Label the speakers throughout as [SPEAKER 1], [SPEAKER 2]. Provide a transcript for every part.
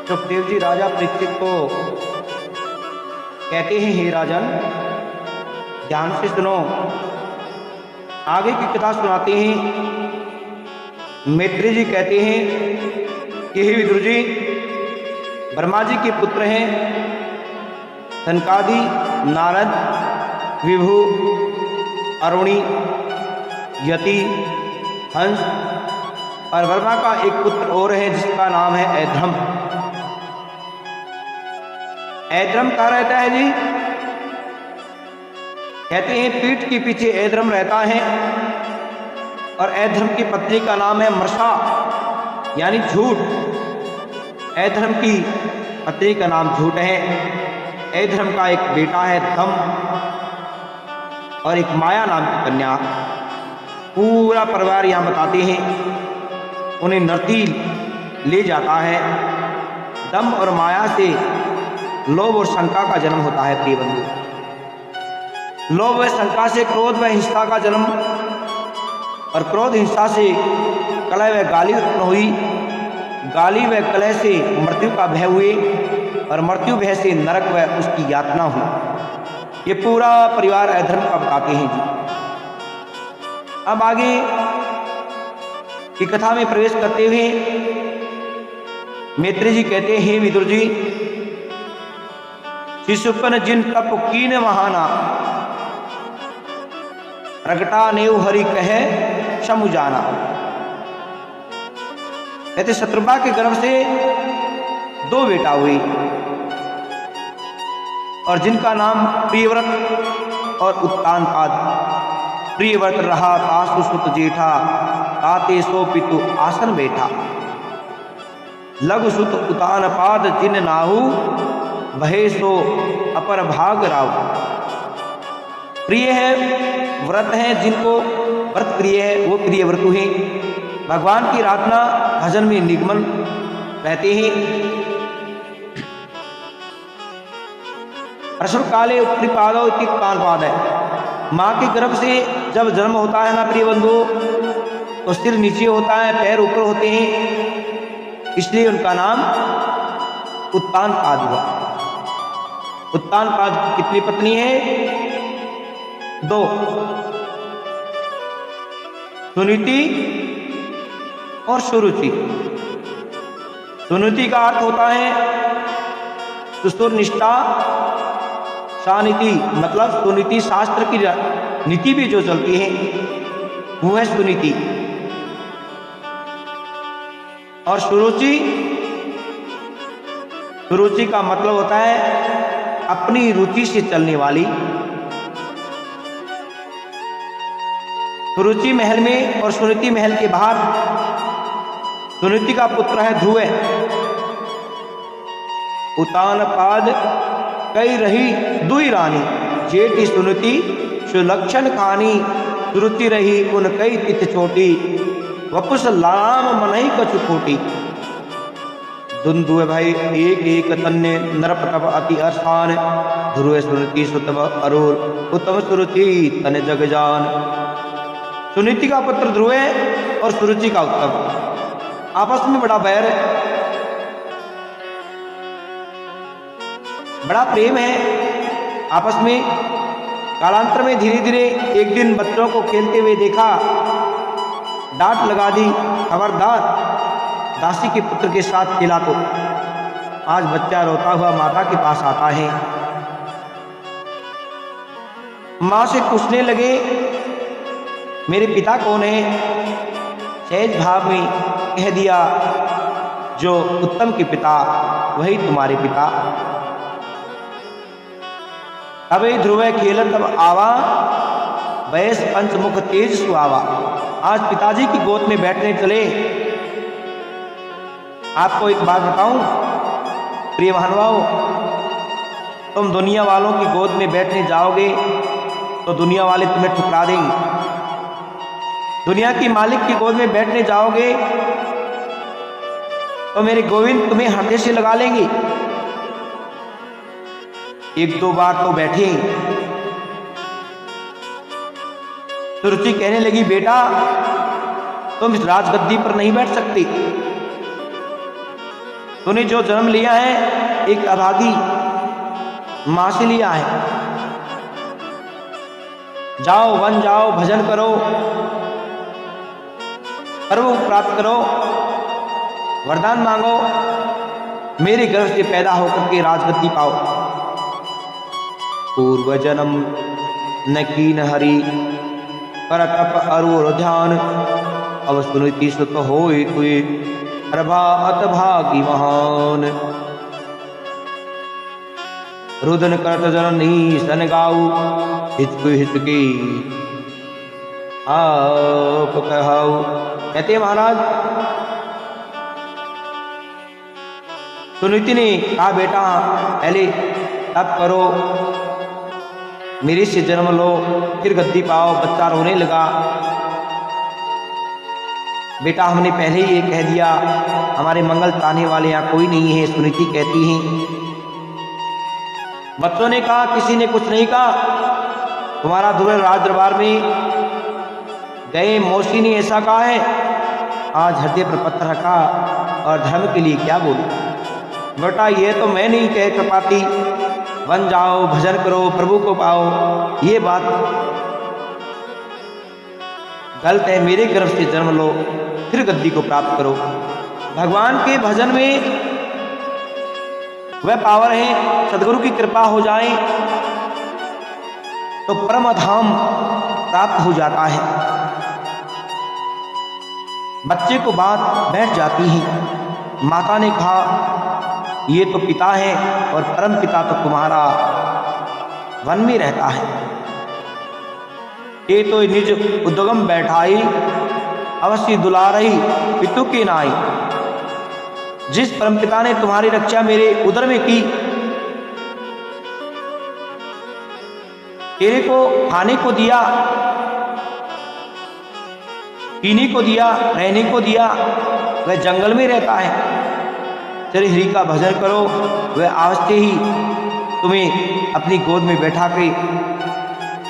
[SPEAKER 1] सुखदेव जी राजा परीक्षित को कहते हैं, हे राजन ध्यान से सुनो। आगे की कथा सुनाते हैं। मैत्री जी कहते हैं कि हे विदुर जी, ब्रह्मा जी के पुत्र हैं सनकादि, नारद, विभु, अरुणी, यति, हंस और ब्रह्मा का एक पुत्र और है जिसका नाम है ऐध्रम। ऐध्रम कहाँ रहता है जी? कहते हैं पीठ के पीछे ऐध्रम रहता है और ऐध्रम की पत्नी का नाम है मृषा यानी झूठ। ऐध्रम की पत्नी का नाम झूठ है। ऐध्रम का एक बेटा है धम और एक माया नाम की कन्या। पूरा परिवार यहाँ बताते हैं उन्हें नरती ले जाता है। दम और माया से लोभ और शंका का जन्म होता है प्रिय बंधु। लोभ व शंका से क्रोध व हिंसा का जन्म और क्रोध हिंसा से कलह व गाली उत्पन्न हुई। गाली व कलह से मृत्यु का भय हुए और मृत्यु भय से नरक व उसकी यातना हुई। ये पूरा परिवार अधर्म का बताते हैं जी। अब आगे की कथा में प्रवेश करते हुए मैत्री जी कहते हैं, हे विदुर जी, शिशुपन जिन तप कीन महाना, प्रगटा नेव हरि कहे समु जाना। कहते शत्रुपा के गर्भ से 2 बेटा हुई और जिनका नाम प्रियव्रत और उत्तानपाद। प्रियव्रत रहा तासु सुत जेठा, ताते सो पितु आसन बैठा। लघु सुत उत्तानपाद जिन नाहु, भय सो अपर भाग राव। प्रिय है, व्रत है, जिनको व्रत प्रिय है वो प्रिय व्रत हैं। भगवान की आराधना भजन में निगमन रहते हैं। प्रसव काले उत्पादो उत्तानपाद है। माँ के गर्भ से जब जन्म होता है ना प्रिय बंधु, तो सिर नीचे होता है, पैर ऊपर होते हैं, इसलिए उनका नाम उत्तानपाद हुआ। उत्तानपाद की कितनी पत्नी है? 2, सुनीति और सुरुचि। सुनीति का अर्थ होता है सुसुर निष्ठा, शानीति मतलब सुनीति, शास्त्र की नीति भी जो चलती है वो है सुनीति। और सुरुचि, सुरुचि का मतलब होता है अपनी रुचि से चलने वाली। सुरुचि महल में और सुनीति महल के बाहर। सुनीति का पुत्र है ध्रुव। उत्तानपाद कई रही दुई रानी, जेठी सुनीति सुलक्षण खानी। सुरुचि रही उन कई तिथ छोटी, वपुस लाम मनई कछु खोटी। दुंदुए भाई एक एक तन्ने, नरप तप अति अरसान। ध्रुव सुनीति सुतव अरुर, उत्तम सुरुचि तन जग जान। सुनीति का पुत्र ध्रुव और सुरुचि का उत्तम, आपस में बड़ा बैर है, बड़ा प्रेम है आपस में। कालांतर में धीरे धीरे एक दिन बच्चों को खेलते हुए देखा, डांट लगा दी, खबरदार दासी के पुत्र के साथ खेला तो। आज बच्चा रोता हुआ माता के पास आता है, माँ से पूछने लगे मेरे पिता कौन है? सहज भाव में कह दिया, जो उत्तम के पिता वही तुम्हारे पिता। तब ध्रुव खेल तब आवा, वयस पंचमुख तेज सुआवा। आज पिताजी की गोद में बैठने चले। आपको एक बात बताऊं प्रिय महानुभाव, तुम दुनिया वालों की गोद में बैठने जाओगे तो दुनिया वाले तुम्हें ठुकरा देंगे। दुनिया की मालिक की गोद में बैठने जाओगे तो मेरे गोविंद तुम्हें हृदय से लगा लेंगे। 1-2 बार तो बैठे। सुरुचि कहने लगी, बेटा तुम इस राजगद्दी पर नहीं बैठ सकते। तूने जो जन्म लिया है एक अभागी मां से लिया है। जाओ वन जाओ, भजन करो, प्रभु प्राप्त करो, वरदान मांगो, मेरे गर्भ से पैदा होकर के राजगद्दी पाओ। पूर्व जन्म न कीन हरि, कर तप अरूर ध्यान, अब सुनिति सुत होय तुय, प्रभात भागी महान। रुदन करत जननी सन गाऊ, हित की आप कहाऊ। कहते महाराज सुनीति ने कहा, बेटा पहले तप करो, मेरे से जन्म लो, फिर गद्दी पाओ। बच्चा रोने लगा। बेटा हमने पहले ही ये कह दिया, हमारे मंगल ताने वाले यहाँ कोई नहीं है, सुनीति कहती हैं। बच्चों ने कहा, किसी ने कुछ नहीं कहा, तुम्हारा ध्रुव राज दरबार में गए, मौसी ने ऐसा कहा है, आज हृदय पर पत्थर रखा और धर्म के लिए क्या बोलूं। बेटा ये तो मैं नहीं कह कर पाती, वन जाओ, भजन करो, प्रभु को पाओ, ये बात गलत है। मेरे गर्भ से जन्म लो, फिर गद्दी को प्राप्त करो। भगवान के भजन में वह पावर है, सदगुरु की कृपा हो जाए तो परम धाम प्राप्त हो जाता है। बच्चे को बात बैठ जाती है। माता ने कहा, ये तो पिता है और परम पिता तो तुम्हारा वन में रहता है। ये तो निज उद्गम बैठाई, अवश्य दुलारही पितु की नाई। जिस परम पिता ने तुम्हारी रक्षा मेरे उदर में की, तेरे को खाने को दिया, पीने को दिया, रहने को दिया, वह जंगल में रहता है। श्री हरि का भजन करो, वह अवश्य ही तुम्हें अपनी गोद में बैठा के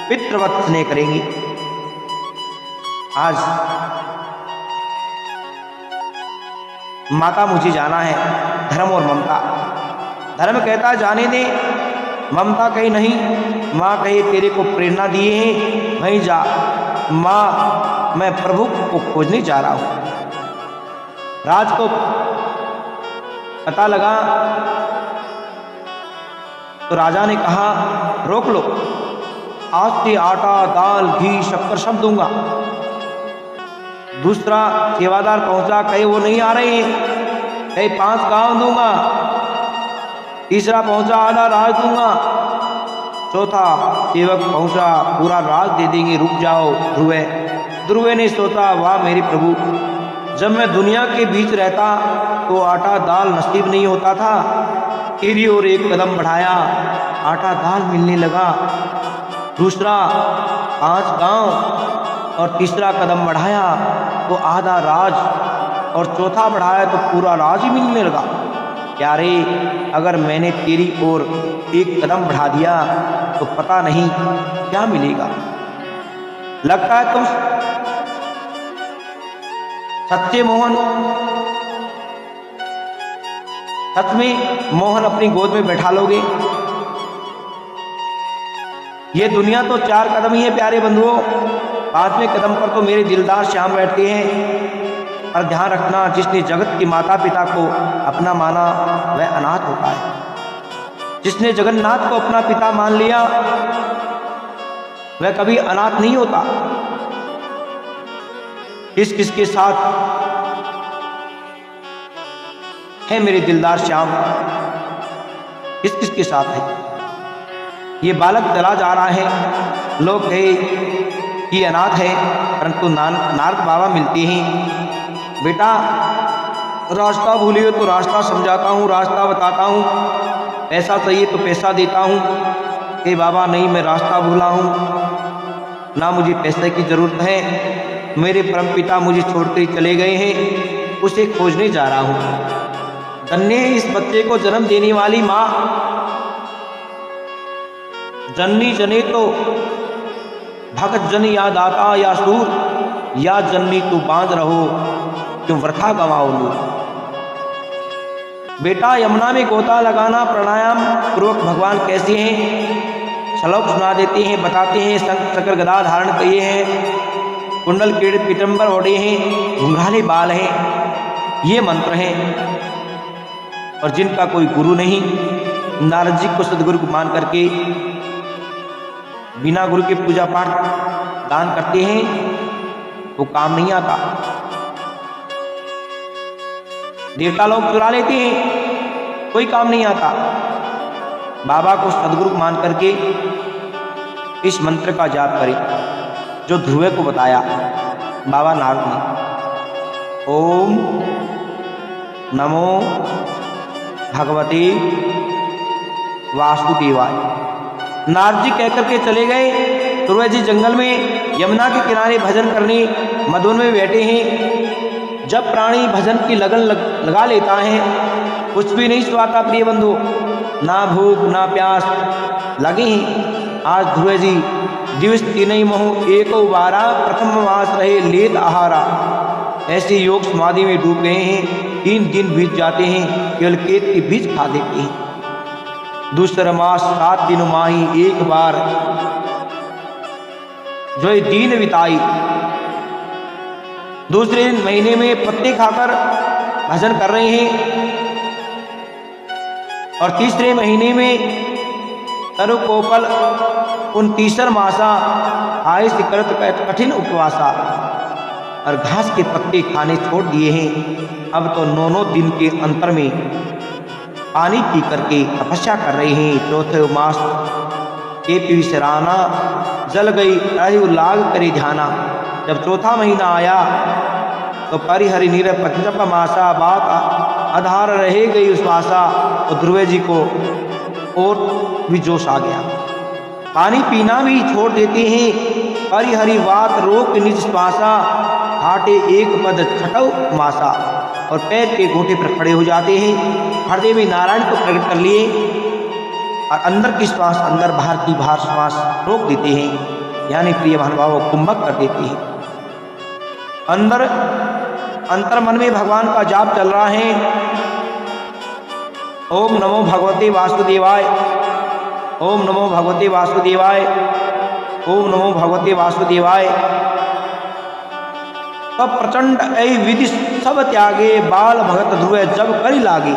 [SPEAKER 1] पितृवत स्नेह करेंगी। आज माता मुझे जाना है, धर्म और ममता। धर्म कहता जाने दे, ममता कही नहीं। माँ कहे तेरे को प्रेरणा दिए हैं, वहीं जा। माँ मैं प्रभु को खोजने जा रहा हूं। राज को पता लगा तो राजा ने कहा, रोक लो, आज से आटा दाल घी शक्कर सब दूंगा। दूसरा सेवादार पहुंचा, कहे वो नहीं आ रहे हैं, कहे 5 गांव दूंगा। तीसरा पहुंचा, आधा राज दूंगा। चौथा सेवक पहुंचा, पूरा राज दे देंगे, रुक जाओ ध्रुव। ध्रुव ने सोचा, वाह मेरे प्रभु, जब मैं दुनिया के बीच रहता तो आटा दाल नसीब नहीं होता था, तेरी ओर एक कदम बढ़ाया, आटा दाल मिलने लगा। दूसरा 5 गांव और तीसरा कदम बढ़ाया तो आधा राज, और चौथा बढ़ाया तो पूरा राज ही मिलने लगा। प्यारे, अगर मैंने तेरी ओर एक कदम बढ़ा दिया तो पता नहीं क्या मिलेगा। लगता है तुम सच्चे मोहन, सच में मोहन अपनी गोद में बैठा लोगे। ये दुनिया तो 4 कदम ही है प्यारे बंधुओं, 5वें कदम पर तो मेरे दिलदार श्याम बैठते हैं। और ध्यान रखना, जिसने जगत के माता पिता को अपना माना वह अनाथ होता है। जिसने जगन्नाथ को अपना पिता मान लिया वह कभी अनाथ नहीं होता। किस किस के साथ है मेरे दिलदार श्याम, किस किस के साथ है? ये बालक चला जा रहा है, लोग कहे कि अनाथ है, परंतु नारद बाबा मिलते हैं। बेटा रास्ता भूलिए तो रास्ता समझाता हूँ, रास्ता बताता हूँ, पैसा चाहिए तो पैसा देता हूँ। ए बाबा नहीं, मैं रास्ता भूला हूँ, ना मुझे पैसे की ज़रूरत है, मेरे परमपिता मुझे छोड़कर चले गए हैं, उसे खोजने जा रहा हूँ। धन्य है इस बच्चे को जन्म देने वाली माँ। जननी जने तो भगत जन या दाता या सूर, या जननी तू बांध रहो क्यों वृथा गवाओ लू। बेटा यमुना में गोता लगाना प्राणायाम पूर्वक भगवान कैसे हैं श्लोक सुना देते हैं, बताते हैं। शंख चक्र गदा धारण किए हैं, कुंडल किरीट पीतांबर ओढ़े हैं, घुंघराले बाल हैं। ये मंत्र हैं। और जिनका कोई गुरु नहीं, नारद जी को सदगुरु को मान करके बिना गुरु के पूजा पाठ दान करते हैं, वो काम नहीं आता। देवता लोग चुरा लेते हैं, कोई काम नहीं आता। बाबा को सदगुरु मान करके इस मंत्र का जाप करें जो ध्रुव को बताया बाबा नारद ने। ओम नमो भगवते वासुदेवाय। नारद जी कहकर के चले गए। ध्रुव जी जंगल में यमुना के किनारे भजन करने मधुवन में बैठे हैं। जब प्राणी भजन की लगन लगा लेता है, कुछ भी नहीं सुहाता प्रिय बंधु, ना भूख ना प्यास लगे हैं। आज ध्रुव जी दिवस तीन मोह एक बारा प्रथम मास रहे लेत आहारा। ऐसे योग समाधि में डूब गए हैं। 3 दिन बीत जाते हैं, केवल केत के बीज खा देते हैं। दूसरा मास 7 दिन माही एक बार जो दीन बिताई। दूसरे महीने में पत्ते खाकर भजन कर रहे हैं। और तीसरे महीने में तरु कोपल 29 मासा आय सिकरत कठिन उपवासा। और घास के पत्ते खाने छोड़ दिए हैं। अब तो 9 दिन के अंतर में पानी पी करके तपस्या कर रहे हैं। चौथे मास के विसराना जल गई अहि लाग करे ध्याना। जब चौथा महीना आया तो परिहरि नीर पंचम मासा बात आधार रहे गई उस आशा। तो ध्रुव जी को और भी जोश आ गया। पानी पीना भी छोड़ देते हैं। परिहरि वात रोक निज श्वासा हाटे एक पद छठौ मासा। और पैर के गोटे पर खड़े हो जाते हैं। हृदय में नारायण को प्रकट कर लिए और अंदर की श्वास अंदर, बाहर की बाहर श्वास रोक देते हैं। यानी प्रिय महानुभावों कुंभक कर देते हैं। अंदर अंतर मन में भगवान का जाप चल रहा है। ओम नमो भगवते वासुदेवाय, ओम नमो भगवते वासुदेवाय, ओम नमो भगवते वासुदेवाय। तब प्रचंड ऐ विधि सब त्यागे बाल भगत ध्रुव जब करी लागे।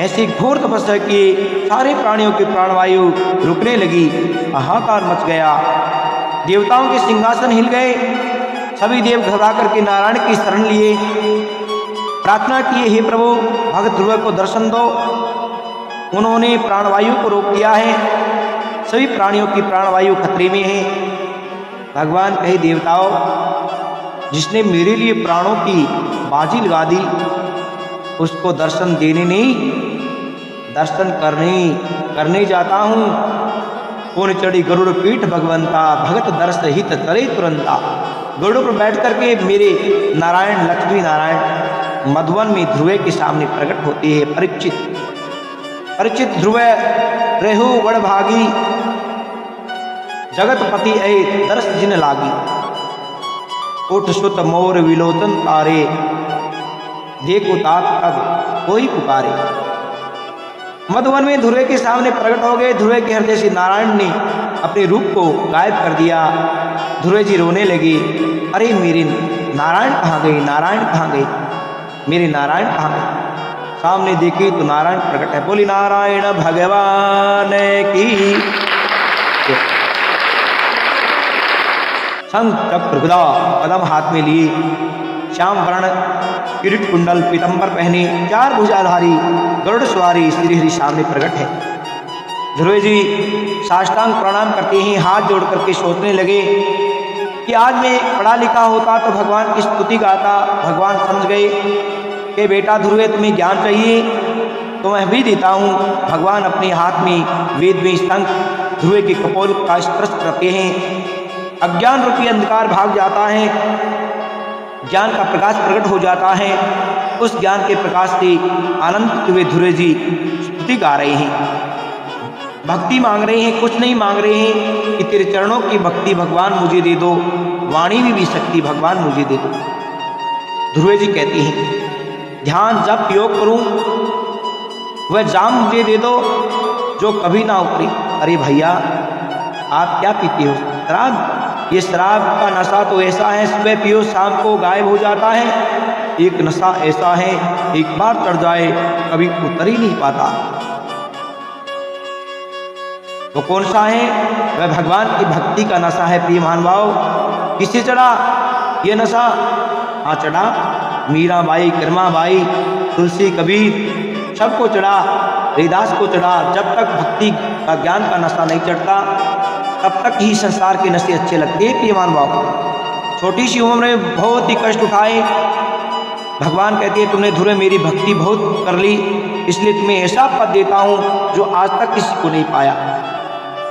[SPEAKER 1] ऐसी घोर तपस्या किए सारे प्राणियों की प्राणवायु रुकने लगी। हाहाकार मच गया। देवताओं के सिंहासन हिल गए। सभी देव घबरा करके नारायण की शरण लिए। प्रार्थना किए, हे प्रभु भगत ध्रुव को दर्शन दो। उन्होंने प्राणवायु को रोक दिया है। सभी प्राणियों की प्राणवायु खतरे में है। भगवान कहे, देवताओं जिसने मेरे लिए प्राणों की बाजी लगा दी उसको दर्शन देने नहीं, दर्शन करने जाता हूँ। पुन चढ़ी गरुड़ पीठ भगवंता भगत दर्श हित करे तुरंता। गरुड़ पर बैठ करके मेरे नारायण लक्ष्मी नारायण मधुवन में ध्रुव के सामने प्रकट होते हैं। परीक्षित ध्रुव रेहु बड़ भागी जगतपति ऐ दर्श जिन लागी। उठ सुत मोर विलोचन तारे देखो तात अब कोई पुकारे। मधुवन में ध्रुव के सामने प्रकट हो गए। ध्रुव के हृदय से नारायण ने अपने रूप को गायब कर दिया। ध्रुव जी रोने लगे, अरे मेरे नारायण कहाँ गए, नारायण कहाँ गए, मेरे नारायण कहाँ गए। सामने देखे तो नारायण प्रकट है। बोली नारायण भगवान की। शंख चक्र गदा कदम हाथ में लिए, श्याम वर्ण किरीट कुंडल पीतंबर पहने, 4 भुजाधारी गरुड़ सवारी श्री हरि सामने प्रकट है। ध्रुव जी साष्टांग प्रणाम करते हैं। हाथ जोड़ करके सोचने लगे कि आज मैं पढ़ा लिखा होता तो भगवान की स्तुति गाता। भगवान समझ गए कि बेटा ध्रुव तुम्हें ज्ञान चाहिए तो मैं भी देता हूँ। भगवान अपने हाथ में वेद में शंख ध्रुव के कपोल का स्पर्श करते हैं। अज्ञान रूपी अंधकार भाग जाता है। ज्ञान का प्रकाश प्रकट हो जाता है। उस ज्ञान के प्रकाश से आनंद हुए ध्रुव जी स्तुति गा रहे हैं, भक्ति मांग रहे हैं। कुछ नहीं मांग रहे हैं कि तेरे चरणों की भक्ति भगवान मुझे दे दो, वाणी में भी शक्ति भगवान मुझे दे दो। ध्रुव जी कहती हैं ध्यान जब योग करूं वह जाम मुझे दे दो जो कभी ना उतरी। अरे भैया आप क्या पीते हो? शराब? ये शराब का नशा तो ऐसा है, सुबह पियो शाम को गायब हो जाता है। एक नशा ऐसा है, एक बार चढ़ जाए कभी उतर ही नहीं पाता। वो कौन सा है? वह भगवान की भक्ति का नशा है प्रिय महानुभाव। किसे चढ़ा ये नशा? हाँ चढ़ा, मीराबाई, कर्माबाई, तुलसी, कबीर, सबको चढ़ा, रविदास को चढ़ा। जब तक भक्ति का ज्ञान का नशा नहीं चढ़ता तब तक ही संसार के नशे अच्छे लगते हैं प्रिय महानुभाव। छोटी सी उम्र में बहुत ही कष्ट उठाए, भगवान कहते हैं तुमने ध्रुव मेरी भक्ति बहुत कर ली, इसलिए तुम्हें ऐसा पद देता हूँ जो आज तक किसी को नहीं पाया।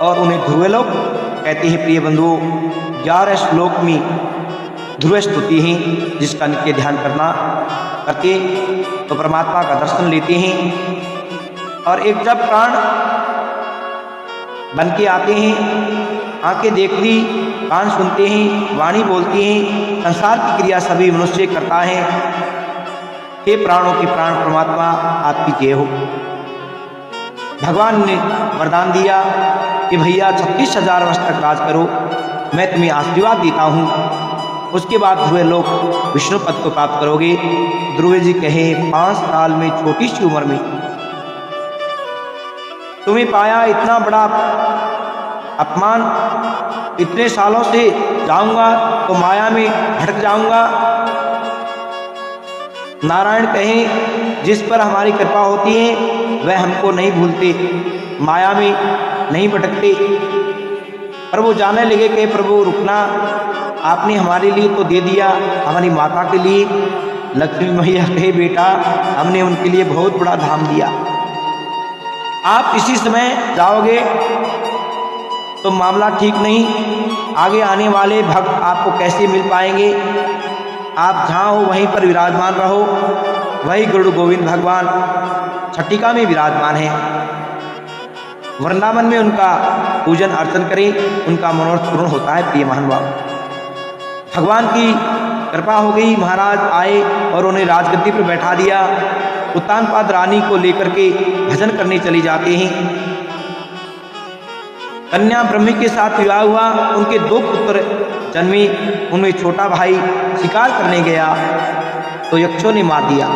[SPEAKER 1] और उन्हें ध्रुव लोक कहते हैं प्रिय बंधुओं। 11 श्लोक में ध्रुव स्तुति है, जिसका नित्य ध्यान करके तो परमात्मा का दर्शन लेते हैं। और एक जब प्राण बन के आते हैं, आंखें देखती, कान सुनते हैं, वाणी बोलती हैं, संसार की क्रिया सभी मनुष्य करता है। हे प्राणों के प्राण परमात्मा आपकी जय हो। भगवान ने वरदान दिया कि भैया 36,000 वर्ष तक राज करो, मैं तुम्हें आशीर्वाद देता हूँ। उसके बाद ध्रुव लोक विष्णु पद को प्राप्त करोगे। ध्रुव जी कहे 5 साल में, छोटी सी उम्र में तुम्हें पाया, इतना बड़ा अपमान, इतने सालों से जाऊंगा तो माया में भटक जाऊंगा। नारायण कहें जिस पर हमारी कृपा होती है वह हमको नहीं भूलते, माया में नहीं भटकते। पर वो जाने लगे कि प्रभु रुकना, आपने हमारे लिए तो दे दिया, हमारी माता के लिए। लक्ष्मी मैया कहे बेटा हमने उनके लिए बहुत बड़ा धाम दिया, आप इसी समय जाओगे तो मामला ठीक नहीं, आगे आने वाले भक्त आपको कैसे मिल पाएंगे। आप जहाँ हो वहीं पर विराजमान रहो। वही गुरु गोविंद भगवान छठिका में विराजमान है। वृंदावन में उनका पूजन अर्चन करें, उनका मनोरथ पूर्ण होता है प्रिय महानुभाव। भगवान की कृपा हो गई, महाराज आए और उन्हें राजगद्दी पर बैठा दिया। उत्तानपाद रानी को लेकर के भजन करने चली जाते हैं। कन्या ब्रह्मी के साथ विवाह हुआ, उनके 2 पुत्र जन्मे। उनमें छोटा भाई शिकार करने गया तो यक्षों ने मार दिया।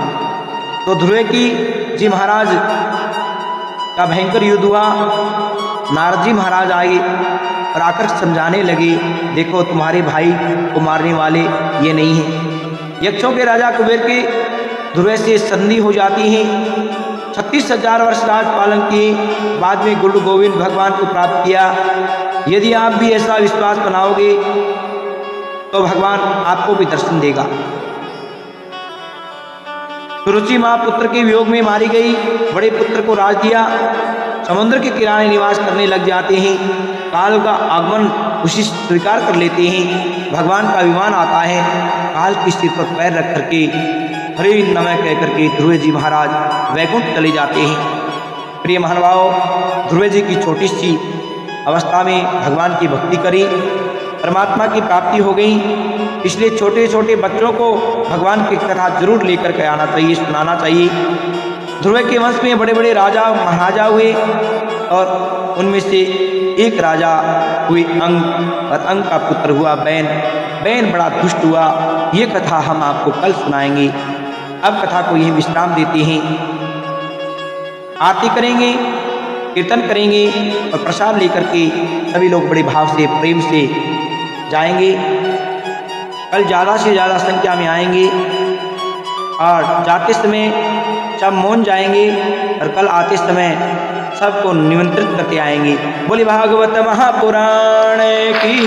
[SPEAKER 1] तो ध्रुव की जी महाराज का भयंकर युद्ध हुआ। नारद जी महाराज आए और आकर समझाने लगे, देखो तुम्हारे भाई को मारने वाले ये नहीं हैं। यक्षों के राजा कुबेर के ध्रुव से संधि हो जाती है। 36,000 वर्ष राज पालन किए, बाद में गुरु गोविंद भगवान को प्राप्त किया। यदि आप भी ऐसा विश्वास बनाओगे तो भगवान आपको भी दर्शन देगा। सुरुचि माँ पुत्र के वियोग में मारी गई, बड़े पुत्र को राज दिया। समुद्र के किनारे निवास करने लग जाते हैं। काल का आगमन उसी स्वीकार कर लेते हैं। भगवान का विमान आता है, काल की सिर पर पैर रख करके हरे नमः कह करके ध्रुव जी महाराज वैकुंठ चले जाते हैं। प्रिय महानुभाव, ध्रुव जी की छोटी सी अवस्था में भगवान की भक्ति करी, परमात्मा की प्राप्ति हो गई। इसलिए छोटे छोटे बच्चों को भगवान की कथा जरूर लेकर के आना चाहिए, सुनाना चाहिए। ध्रुव के वंश में बड़े बड़े राजा महाराजा हुए और उनमें से एक राजा हुए अंग, और अंग का पुत्र हुआ बैन। बैन बड़ा दुष्ट हुआ। ये कथा हम आपको कल सुनाएंगे। अब कथा को यही विश्राम देते हैं। आरती करेंगे, कीर्तन करेंगे और प्रसाद लेकर के सभी लोग बड़े भाव से प्रेम से जाएंगे। कल ज़्यादा से ज़्यादा संख्या में आएंगे और जाते समय सब मौन जाएंगे और कल आते समय सबको निमंत्रित करते आएंगे। बोले भागवत महापुराण की।